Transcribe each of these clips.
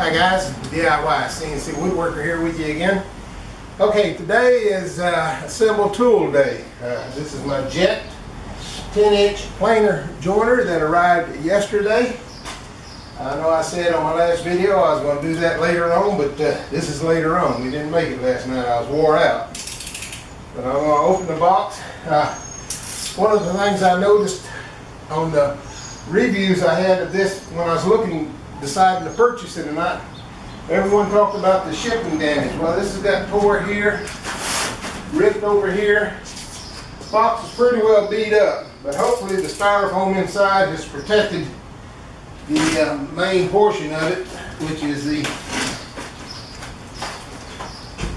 Hi guys, DIY CNC Woodworker here with you again. Okay, today is Assemble Tool Day. This is my Jet 10-inch planer joiner that arrived yesterday. I know I said on my last video I was going to do that later on, but this is later on. We didn't make it last night. I was wore out. But I'm going to open the box. One of the things I noticed on the reviews I had of this when I was deciding to purchase it or not, everyone talked about the shipping damage. Well, this has got tore here, ripped over here. The box is pretty well beat up, but hopefully the styrofoam inside has protected the main portion of it, which is the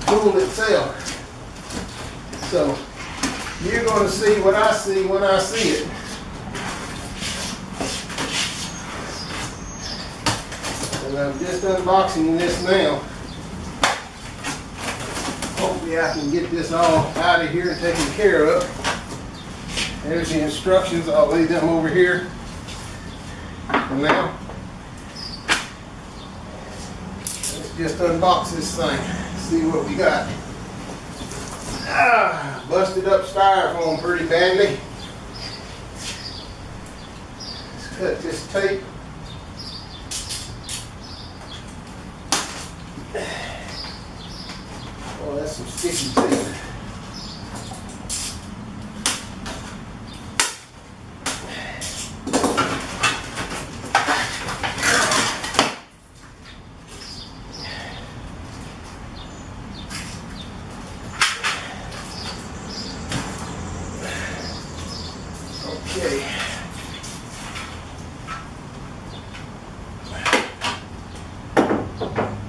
tool itself. So you're going to see what I see when I see it. And I'm just unboxing this now. Hopefully I can get this all out of here and taken care of. There's the instructions. I'll leave them over here for now. Let's just unbox this thing. See what we got. Busted up styrofoam pretty badly. Let's cut this tape. Oh, that's some sticky tape. Okay.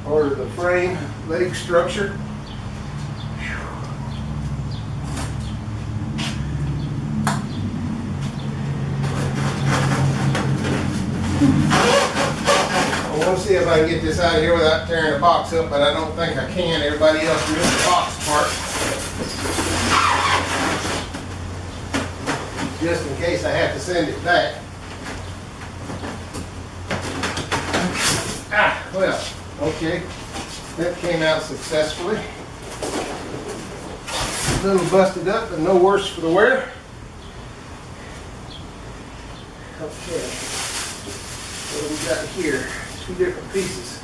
Part of the frame leg structure. I want to see if I can get this out of here without tearing the box up, but I don't think I can. Everybody else ripped the box apart. Just in case I have to send it back. Well, okay. That came out successfully. A little busted up, but no worse for the wear. Okay. What do we got here? Two different pieces.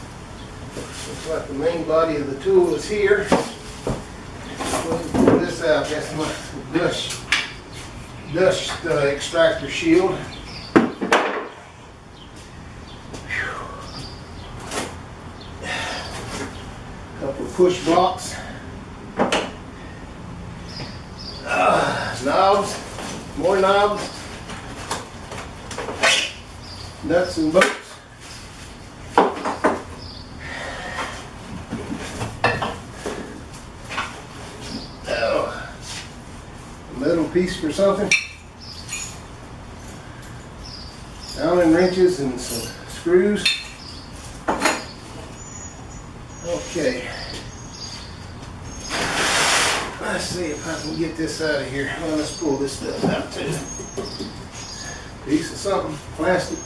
Looks like the main body of the tool is here. Go ahead and pull this out. That's my dust extractor shield. Couple of push blocks. Knobs. More knobs. Nuts and bolts. Metal piece for something. Allen wrenches and some screws. Okay. Let's see if I can get this out of here. Well, let's pull this stuff out too. Piece of something, plastic.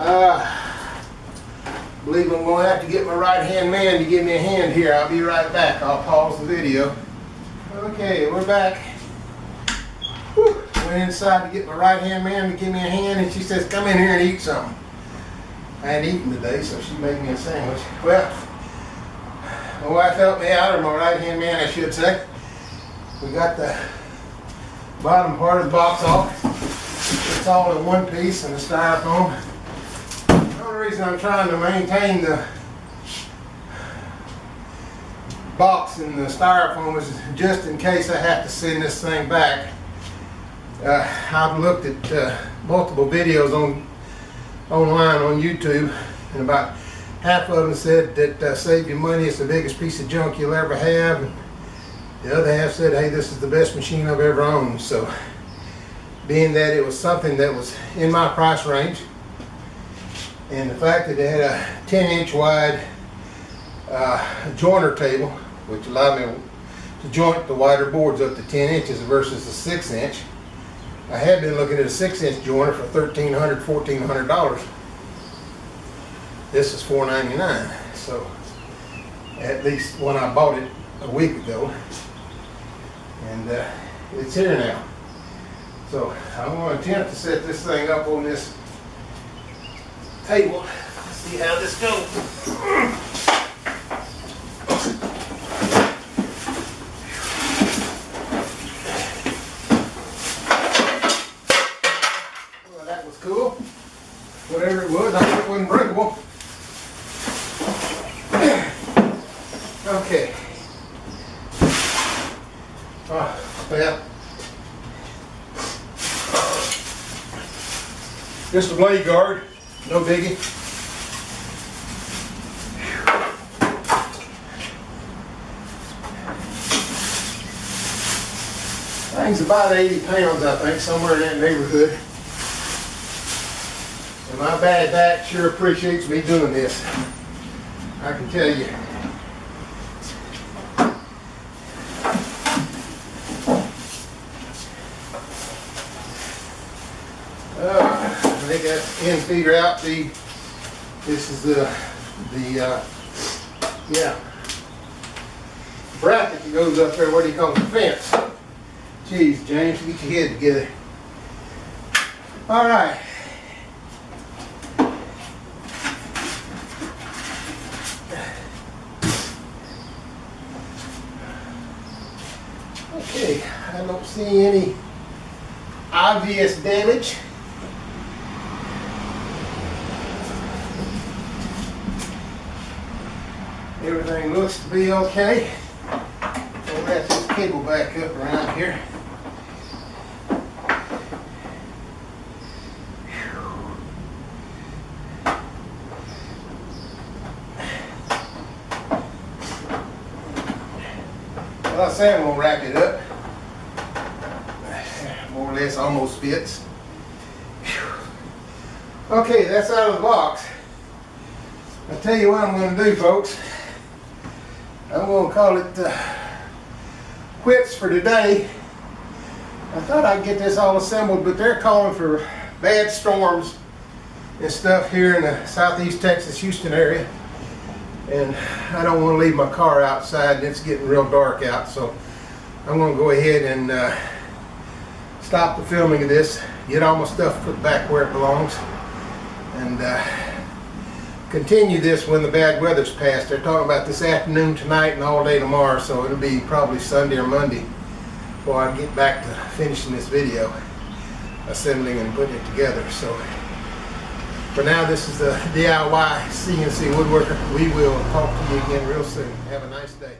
I believe I'm going to have to get my right-hand man to give me a hand here. I'll be right back. I'll pause the video. Okay, we're back. Whew. Went inside to get my right-hand man to give me a hand, and she says, come in here and eat something. I hadn't eaten today, so she made me a sandwich. Well, my wife helped me out, or my right-hand man, I should say. We got the bottom part of the box off. It's all in one piece in the styrofoam. The only reason I'm trying to maintain the box and the styrofoam is just in case I have to send this thing back. I've looked at multiple videos online on YouTube, and about half of them said that save your money, it's the biggest piece of junk you'll ever have. The other half said, hey, this is the best machine I've ever owned. So being that it was something that was in my price range, and the fact that it had a 10-inch wide joiner table, which allowed me to joint the wider boards up to 10 inches versus the 6-inch. I had been looking at a 6-inch joiner for $1,300, $1,400. This is $499. So at least when I bought it a week ago, and it's here now. So I'm going to attempt to set this thing up on this table. See how this goes. Well, that was cool. Whatever it was, I hope it wasn't breakable. Okay. Well, just a blade guard, no biggie. Thing's about 80 pounds, I think, somewhere in that neighborhood. And my bad back sure appreciates me doing this, I can tell you. I think that's in feed or out feed. This is the bracket that goes up there. What do you call it? The fence. Jeez, James, get your head together. All right. Okay, I don't see any obvious damage. Everything looks to be okay. We'll wrap this cable back up around here. Well, I say I'm going to wrap it up. More or less almost fits. Okay, that's out of the box. I'll tell you what I'm going to do, folks. I'm going to call it quits for today. I thought I'd get this all assembled, but they're calling for bad storms and stuff here in the southeast Texas, Houston area. And I don't want to leave my car outside, and it's getting real dark out, so I'm going to go ahead and stop the filming of this, get all my stuff put back where it belongs, and continue this when the bad weather's passed. They're talking about this afternoon tonight and all day tomorrow, so it'll be probably Sunday or Monday before I get back to finishing this video, assembling and putting it together. So for now, this is the DIY CNC woodworker. We will talk to you again real soon. Have a nice day.